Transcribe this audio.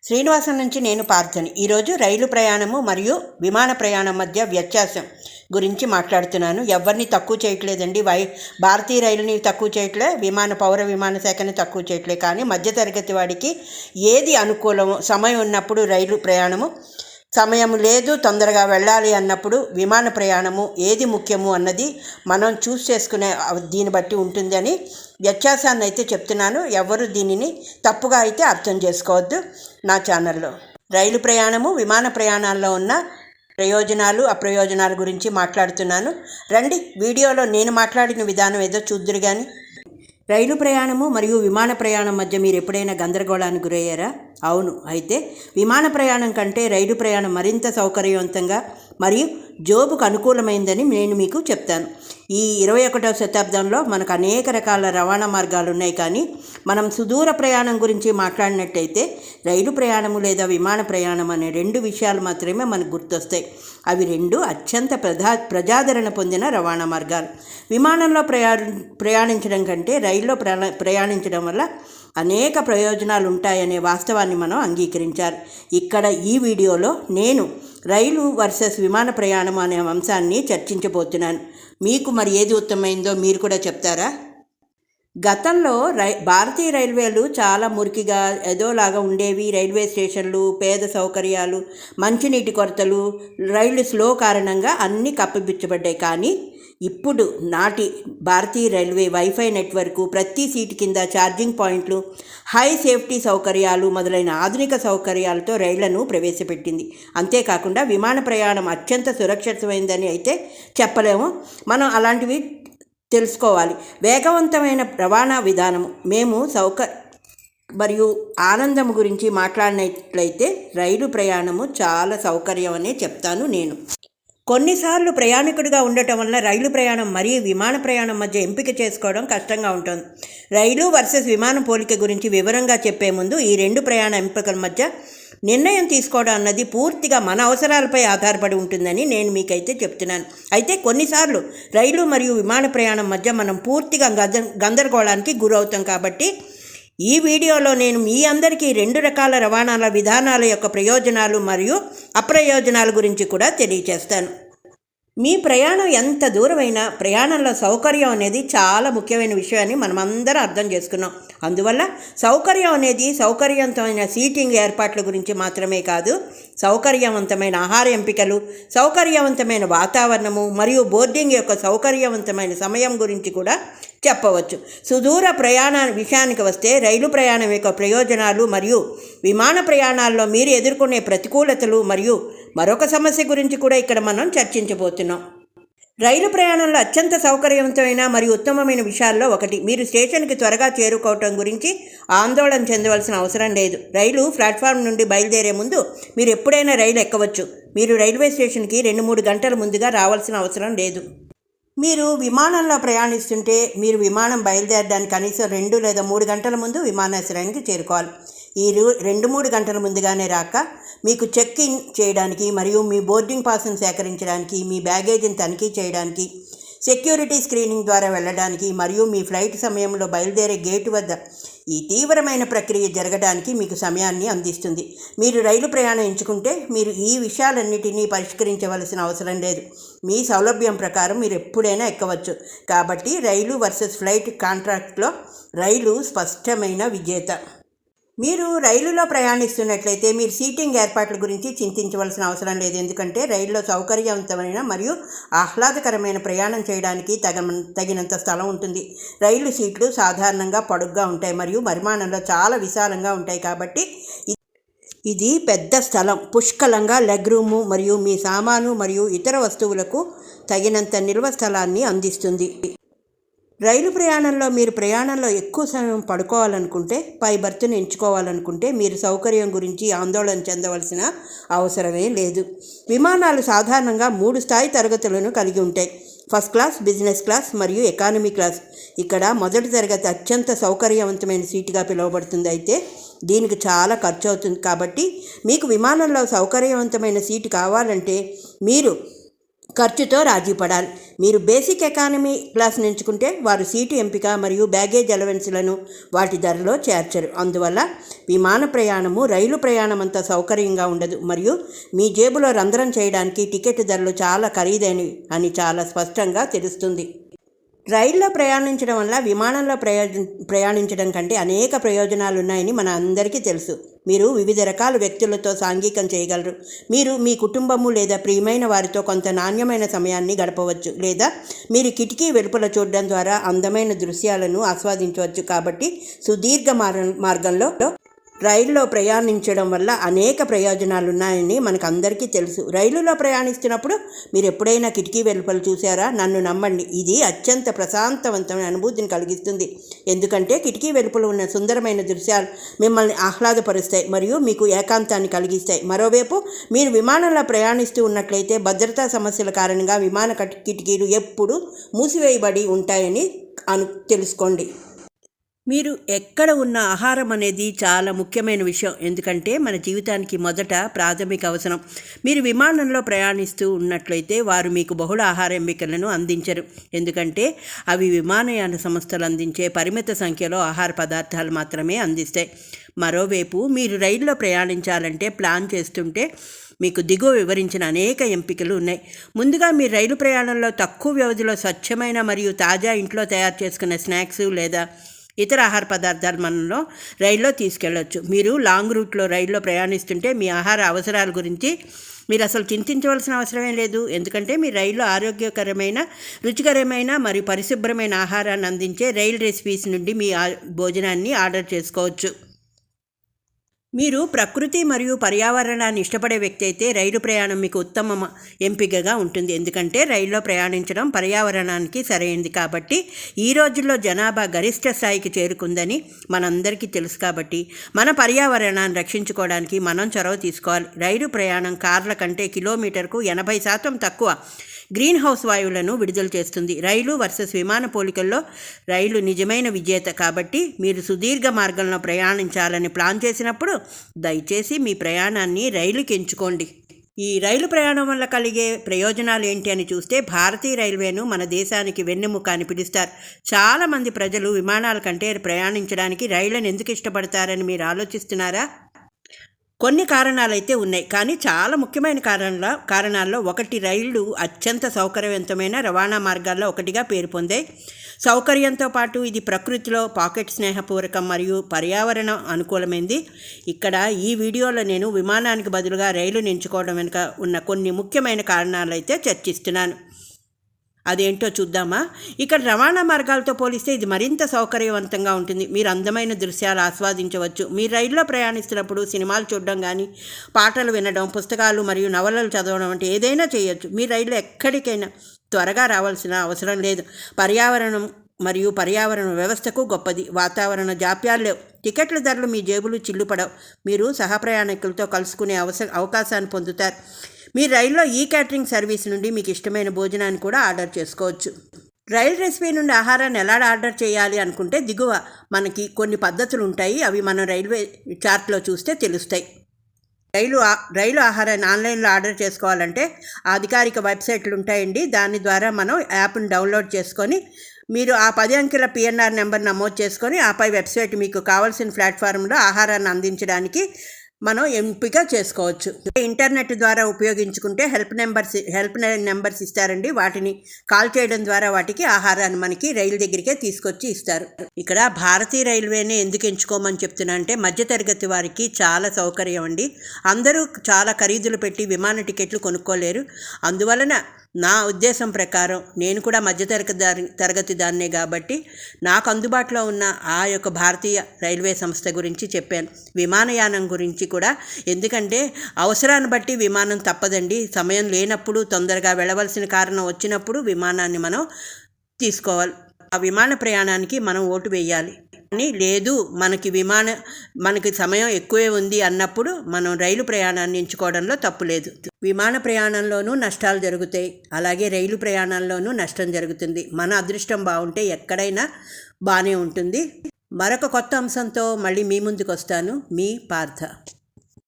శ్రీనివాసం నుంచి నేను పార్థని. ఈరోజు రైలు ప్రయాణము మరియు విమాన ప్రయాణం మధ్య వ్యత్యాసం గురించి మాట్లాడుతున్నాను. ఎవరిని తక్కువ చేయట్లేదండి. భారతీయ రైలుని తక్కువ చేయట్లే, పౌర విమాన శాఖని తక్కువ చేయట్లే. కానీ మధ్యతరగతి వాడికి ఏది అనుకూలమో, సమయం ఉన్నప్పుడు రైలు ప్రయాణము, సమయం లేదు తొందరగా వెళ్ళాలి అన్నప్పుడు విమాన ప్రయాణము ఏది ముఖ్యము అన్నది మనం చూస్ చేసుకునే దీన్ని బట్టి ఉంటుందని వ్యత్యాసాన్ని అయితే చెప్తున్నాను. ఎవరు దీనిని తప్పుగా అయితే అర్థం చేసుకోవద్దు. నా ఛానల్లో రైలు ప్రయాణము విమాన ప్రయాణాల్లో ఉన్న ప్రయోజనాలు అప్రయోజనాల గురించి మాట్లాడుతున్నాను. రండి, వీడియోలో నేను మాట్లాడిన విధానం ఏదో చూద్దురు కానీ. రైలు ప్రయాణము మరియు విమాన ప్రయాణం మధ్య మీరు ఎప్పుడైనా గందరగోళానికి గురయ్యారా? అవును. అయితే విమాన ప్రయాణం కంటే రైలు ప్రయాణం మరింత సౌకర్యవంతంగా మరియు జోబుకు అనుకూలమైందని నేను మీకు చెప్తాను. ఈ 21వ శతాబ్దంలో మనకు అనేక రకాల రవాణా మార్గాలు ఉన్నాయి. కానీ మనం సుదూర ప్రయాణం గురించి మాట్లాడినట్టయితే రైలు ప్రయాణము లేదా విమాన ప్రయాణం అనే రెండు విషయాలు మాత్రమే మనకు గుర్తొస్తాయి. అవి రెండు అత్యంత ప్రజాదరణ పొందిన రవాణా మార్గాలు. విమానంలో ప్రయాణించడం కంటే రైల్లో ప్రయాణించడం వల్ల అనేక ప్రయోజనాలు ఉంటాయనే వాస్తవాన్ని మనం అంగీకరించాలి. ఇక్కడ ఈ వీడియోలో నేను రైలు వర్సెస్ విమాన ప్రయాణం అనే అంశాన్ని చర్చించబోతున్నాను. మీకు మరి ఏది ఉత్తమమైందో మీరు కూడా చెప్తారా? గతంలో భారతీయ రైల్వేలు చాలా మురికిగా ఏదోలాగా ఉండేవి. రైల్వే స్టేషన్లు, పేద సౌకర్యాలు, మంచినీటి కొరతలు, రైలు స్లో కారణంగా అన్నీ కప్పిపుచ్చబడ్డాయి. కానీ ఇప్పుడు నాటి భారతీయ రైల్వే వైఫై నెట్వర్కు, ప్రతి సీటు కింద ఛార్జింగ్ పాయింట్లు, హై సేఫ్టీ సౌకర్యాలు మొదలైన ఆధునిక సౌకర్యాలతో రైళ్లను ప్రవేశపెట్టింది. అంతేకాకుండా విమాన ప్రయాణం అత్యంత సురక్షితమైందని అయితే చెప్పలేము. మనం అలాంటివి తెలుసుకోవాలి. వేగవంతమైన రవాణా విధానము, మేము మరియు ఆనందం గురించి మాట్లాడినట్లయితే రైలు ప్రయాణము చాలా సౌకర్యం అనే చెప్తాను నేను. కొన్నిసార్లు ప్రయాణికుడిగా ఉండటం వల్ల రైలు ప్రయాణం మరియు విమాన ప్రయాణం మధ్య ఎంపిక చేసుకోవడం కష్టంగా ఉంటుంది. రైలు వర్సెస్ విమానం పోలిక గురించి వివరంగా చెప్పే ముందు ఈ రెండు ప్రయాణ ఎంపికల మధ్య నిర్ణయం తీసుకోవడం అన్నది పూర్తిగా మన అవసరాలపై ఆధారపడి ఉంటుందని నేను మీకైతే చెప్తున్నాను. అయితే కొన్నిసార్లు రైలు మరియు విమాన ప్రయాణం మధ్య మనం పూర్తిగా గందరగోళానికి గురవుతాం. కాబట్టి ఈ వీడియోలో నేను మీ అందరికీ రెండు రకాల రవాణాల విధానాల యొక్క ప్రయోజనాలు మరియు అప్రయోజనాల గురించి కూడా తెలియచేస్తాను. మీ ప్రయాణం ఎంత దూరమైనా ప్రయాణంలో సౌకర్యం అనేది చాలా ముఖ్యమైన విషయాన్ని మనమందరం అర్థం చేసుకున్నాం. అందువల్ల సౌకర్యం అనేది సౌకర్యవంతమైన సీటింగ్ ఏర్పాట్ల గురించి మాత్రమే కాదు, సౌకర్యవంతమైన ఆహార ఎంపికలు, సౌకర్యవంతమైన వాతావరణము మరియు బోర్డింగ్ యొక్క సౌకర్యవంతమైన సమయం గురించి కూడా చెప్పవచ్చు. సుదూర ప్రయాణ విషయానికి వస్తే రైలు ప్రయాణం యొక్క ప్రయోజనాలు మరియు విమాన ప్రయాణాల్లో మీరు ఎదుర్కొనే ప్రతికూలతలు మరియు మరొక సమస్య గురించి కూడా ఇక్కడ మనం చర్చించబోతున్నాం. రైలు ప్రయాణంలో అత్యంత సౌకర్యవంతమైన మరియు ఉత్తమమైన విషయాల్లో ఒకటి, మీరు స్టేషన్కి త్వరగా చేరుకోవటం గురించి ఆందోళన చెందవలసిన అవసరం లేదు. రైలు ప్లాట్ఫామ్ నుండి బయలుదేరే ముందు మీరు ఎప్పుడైనా రైలు ఎక్కవచ్చు. మీరు రైల్వే స్టేషన్కి 2-3 గంటల ముందుగా రావాల్సిన అవసరం లేదు. మీరు విమానంలో ప్రయాణిస్తుంటే మీరు విమానం బయలుదేరడానికి కనీసం 2 లేదా 3 గంటల ముందు విమానాశ్రయానికి చేరుకోవాలి. ఈ 2-3 గంటల ముందుగానే రాక మీకు చెక్ ఇన్ చేయడానికి మరియు మీ బోర్డింగ్ పాస్ను సేకరించడానికి, మీ బ్యాగేజీని తనిఖీ చేయడానికి, సెక్యూరిటీ స్క్రీనింగ్ ద్వారా వెళ్ళడానికి మరియు మీ ఫ్లైట్ సమయంలో బయలుదేరే గేటు వద్ద ఈ తీవ్రమైన ప్రక్రియ జరగడానికి మీకు సమయాన్ని అందిస్తుంది. మీరు రైలు ప్రయాణం ఎంచుకుంటే మీరు ఈ విషయాలన్నిటినీ పరిష్కరించవలసిన అవసరం లేదు. మీ సౌలభ్యం ప్రకారం మీరు ఎప్పుడైనా ఎక్కవచ్చు. కాబట్టి రైలు వర్సెస్ ఫ్లైట్ కాంట్రాక్ట్లో రైలు స్పష్టమైన విజేత. మీరు రైలులో ప్రయాణిస్తున్నట్లయితే మీరు సీటింగ్ ఏర్పాట్ల గురించి చింతించవలసిన అవసరం లేదు. ఎందుకంటే రైల్లో సౌకర్యవంతమైన మరియు ఆహ్లాదకరమైన ప్రయాణం చేయడానికి తగినంత స్థలం ఉంటుంది. రైలు సీట్లు సాధారణంగా పొడుగ్గా ఉంటాయి మరియు పరిమాణంలో చాలా విశాలంగా ఉంటాయి. కాబట్టి ఇది పెద్ద స్థలం, పుష్కలంగా లెగ్ రూము మరియు మీ సామాను మరియు ఇతర వస్తువులకు తగినంత నిల్వ స్థలాన్ని అందిస్తుంది. రైలు ప్రయాణంలో మీరు ప్రయాణంలో ఎక్కువ సమయం పడుకోవాలనుకుంటే, పై బర్త్ను ఎంచుకోవాలనుకుంటే మీరు సౌకర్యం గురించి ఆందోళన చెందవలసిన అవసరమే లేదు. విమానాలు సాధారణంగా 3 స్థాయి తరగతులను కలిగి ఉంటాయి: ఫస్ట్ క్లాస్, బిజినెస్ క్లాస్ మరియు ఎకానమీ క్లాస్. ఇక్కడ మొదటి తరగతి అత్యంత సౌకర్యవంతమైన సీటుగా పిలువబడుతుంది. అయితే దీనికి చాలా ఖర్చు అవుతుంది. కాబట్టి మీకు విమానంలో సౌకర్యవంతమైన సీటు కావాలంటే మీరు ఖర్చుతో రాజీ పడాలి. మీరు బేసిక్ ఎకానమీ క్లాస్ ఎంచుకుంటే వారు సీటు ఎంపిక మరియు బ్యాగేజ్ అలవెన్స్లను వాటి ధరలో చేర్చరు. అందువల్ల విమాన ప్రయాణము రైలు ప్రయాణం అంత సౌకర్యంగా ఉండదు మరియు మీ జేబులో రంధ్రం చేయడానికి టికెట్ ధరలు చాలా ఖరీదైనవి అని చాలా స్పష్టంగా తెలుస్తుంది. రైల్లో ప్రయాణించడం వల్ల విమానంలో ప్రయాణించడం కంటే అనేక ప్రయోజనాలు ఉన్నాయని మన అందరికీ తెలుసు. మీరు వివిధ రకాల వ్యక్తులతో సాంఘికం చేయగలరు. మీరు మీ కుటుంబము లేదా ప్రియమైన వారితో కొంత నాణ్యమైన సమయాన్ని గడపవచ్చు, లేదా మీరు కిటికీ వెలుపల చూడడం ద్వారా అందమైన దృశ్యాలను ఆస్వాదించవచ్చు. కాబట్టి సుదీర్ఘ మార్గంలో రైల్లో ప్రయాణించడం వల్ల అనేక ప్రయోజనాలు ఉన్నాయని మనకు అందరికీ తెలుసు. రైలులో ప్రయాణిస్తున్నప్పుడు మీరు ఎప్పుడైనా కిటికీ వెలుపల చూసారా? నన్ను నమ్మండి, ఇది అత్యంత ప్రశాంతవంతమైన అనుభూతిని కలిగిస్తుంది. ఎందుకంటే కిటికీ వెలుపల ఉన్న సుందరమైన దృశ్యాలు మిమ్మల్ని ఆహ్లాదపరుస్తాయి మరియు మీకు ఏకాంతాన్ని కలిగిస్తాయి. మరోవైపు మీరు విమానంలో ప్రయాణిస్తూ ఉన్నట్లయితే భద్రతా సమస్యల కారణంగా విమాన కిటికీలు ఎప్పుడూ మూసివేయబడి ఉంటాయని తెలుసుకోండి. మీరు ఎక్కడ ఉన్న ఆహారం అనేది చాలా ముఖ్యమైన విషయం, ఎందుకంటే మన జీవితానికి మొదట ప్రాథమిక అవసరం. మీరు విమానంలో ప్రయాణిస్తూ ఉన్నట్లయితే వారు మీకు బహుళ ఆహార ఎంపికలను అందించరు, ఎందుకంటే అవి విమానయాన సంస్థలు అందించే పరిమిత సంఖ్యలో ఆహార పదార్థాలు మాత్రమే అందిస్తాయి. మరోవైపు మీరు రైల్లో ప్రయాణించాలంటే ప్లాన్ చేస్తుంటే మీకు దిగువ వివరించిన అనేక ఎంపికలు ఉన్నాయి. ముందుగా మీరు రైలు ప్రయాణంలో తక్కువ వ్యవధిలో స్వచ్ఛమైన మరియు తాజా ఇంట్లో తయారు చేసుకున్న స్నాక్స్ లేదా ఇతర ఆహార పదార్థాలు మనలో రైల్లో తీసుకెళ్ళవచ్చు. మీరు లాంగ్ రూట్లో రైల్లో ప్రయాణిస్తుంటే మీ ఆహార అవసరాల గురించి మీరు అసలు చింతించవలసిన అవసరమే లేదు, ఎందుకంటే మీ రైల్లో ఆరోగ్యకరమైన, రుచికరమైన మరియు పరిశుభ్రమైన ఆహారాన్ని అందించే రైల్ రెసిపీస్ నుండి మీ భోజనాన్ని ఆర్డర్ చేసుకోవచ్చు. మీరు ప్రకృతి మరియు పర్యావరణాన్ని ఇష్టపడే వ్యక్తి అయితే రైలు ప్రయాణం మీకు ఉత్తమ ఎంపికగా ఉంటుంది, ఎందుకంటే రైల్లో ప్రయాణించడం పర్యావరణానికి సరైనది. కాబట్టి ఈ రోజుల్లో జనాభా గరిష్ట స్థాయికి చేరుకుందని మనందరికీ తెలుసు. కాబట్టి మన పర్యావరణాన్ని రక్షించుకోవడానికి మనం చొరవ తీసుకోవాలి. రైలు ప్రయాణం కార్ల కంటే కిలోమీటర్కు 80% తక్కువ గ్రీన్ హౌస్ వాయువులను విడుదల చేస్తుంది. రైలు వర్సెస్ విమాన పోలికల్లో రైలు నిజమైన విజేత. కాబట్టి మీరు సుదీర్ఘ మార్గంలో ప్రయాణించాలని ప్లాన్ చేసినప్పుడు దయచేసి మీ ప్రయాణాన్ని రైలుకి ఎంచుకోండి. ఈ రైలు ప్రయాణం వల్ల కలిగే ప్రయోజనాలు ఏంటి అని చూస్తే, భారతీయ రైల్వేను మన దేశానికి వెన్నెముక అని పిలుస్తారు. చాలామంది ప్రజలు విమానాల కంటే ప్రయాణించడానికి రైళ్లను ఎందుకు ఇష్టపడతారని మీరు ఆలోచిస్తున్నారా? కొన్ని కారణాలైతే ఉన్నాయి, కానీ చాలా ముఖ్యమైన కారణాల్లో ఒకటి, రైళ్లు అత్యంత సౌకర్యవంతమైన రవాణా మార్గాల్లో ఒకటిగా పేరు పొందాయి. సౌకర్యంతో పాటు ఇది ప్రకృతిలో పాకెట్ స్నేహపూర్వకం మరియు పర్యావరణ అనుకూలమైంది. ఇక్కడ ఈ వీడియోలో నేను విమానానికి బదులుగా రైలును ఎంచుకోవడం వెనుక ఉన్న కొన్ని ముఖ్యమైన కారణాలు అయితే చర్చిస్తున్నాను. అదేంటో చూద్దామా? ఇక్కడ రవాణా మార్గాలతో పోలిస్తే ఇది మరింత సౌకర్యవంతంగా ఉంటుంది. మీరు అందమైన దృశ్యాలు ఆస్వాదించవచ్చు. మీరు రైల్లో ప్రయాణిస్తున్నప్పుడు సినిమాలు చూడడం కానీ, పాటలు వినడం, పుస్తకాలు మరియు నవలలు చదవడం వంటి ఏదైనా చేయొచ్చు. మీ రైల్లో ఎక్కడికైనా త్వరగా రావాల్సిన అవసరం లేదు. పర్యావరణ వ్యవస్థకు గొప్పది. వాతావరణ జాప్యాలు లేవు. టికెట్ల ధరలు మీ జేబులు చిల్లుపడవు. మీరు సహప్రయాణికులతో కలుసుకునే అవకాశాన్ని పొందుతారు. మీ రైల్లో ఈ క్యాటరింగ్ సర్వీస్ నుండి మీకు ఇష్టమైన భోజనాన్ని కూడా ఆర్డర్ చేసుకోవచ్చు. రైల్ రెసిపీ నుండి ఆహారాన్ని ఎలా ఆర్డర్ చేయాలి అనుకుంటే, దిగువ మనకి కొన్ని పద్ధతులు ఉంటాయి. అవి మనం రైల్వే చార్ట్లో చూస్తే తెలుస్తాయి. రైలు ఆహారాన్ని ఆన్లైన్లో ఆర్డర్ చేసుకోవాలంటే అధికారిక వెబ్సైట్లు ఉంటాయండి. దాని ద్వారా మనం యాప్ను డౌన్లోడ్ చేసుకొని మీరు ఆ 10 అంకెల PNR నెంబర్ నమోదు చేసుకొని ఆపై వెబ్సైట్ మీకు కావాల్సిన ప్లాట్ఫామ్లో ఆహారాన్ని అందించడానికి మనం ఎంపిక చేసుకోవచ్చు. ఇంటర్నెట్ ద్వారా ఉపయోగించుకుంటే హెల్ప్ నెంబర్స్ ఇస్తారండి. వాటిని కాల్ చేయడం ద్వారా వాటికి ఆహారాన్ని మనకి రైలు దగ్గరికే తీసుకొచ్చి ఇస్తారు. ఇక్కడ భారతీయ రైల్వేనే ఎందుకు ఎంచుకోమని చెప్తున్నా అంటే, మధ్యతరగతి వారికి చాలా సౌకర్యం అండి. అందరూ చాలా ఖరీదులు పెట్టి విమాన టికెట్లు కొనుక్కోలేరు. అందువలన నా ఉద్దేశం ప్రకారం నేను కూడా తరగతి దాన్నే కాబట్టి నాకు అందుబాటులో ఉన్న ఆ యొక్క భారతీయ రైల్వే సంస్థ గురించి చెప్పాను. విమానయానం గురించి కూడా, ఎందుకంటే అవసరాన్ని బట్టి విమానం తప్పదండి. సమయం లేనప్పుడు, తొందరగా వెళ్ళవలసిన కారణం వచ్చినప్పుడు విమానాన్ని మనం తీసుకోవాలి. ఆ విమాన ప్రయాణానికి మనం ఓటు వేయాలి. అని లేదు, మనకి సమయం ఎక్కువే ఉంది అన్నప్పుడు మనం రైలు ప్రయాణాన్ని ఎంచుకోవడంలో తప్పు లేదు. విమాన ప్రయాణంలోనూ నష్టాలు జరుగుతాయి, అలాగే రైలు ప్రయాణంలోనూ నష్టం జరుగుతుంది. మన అదృష్టం బాగుంటే ఎక్కడైనా బాగానే ఉంటుంది. మరొక కొత్త అంశంతో మళ్ళీ మీ ముందుకు వస్తాను. మీ పార్థ.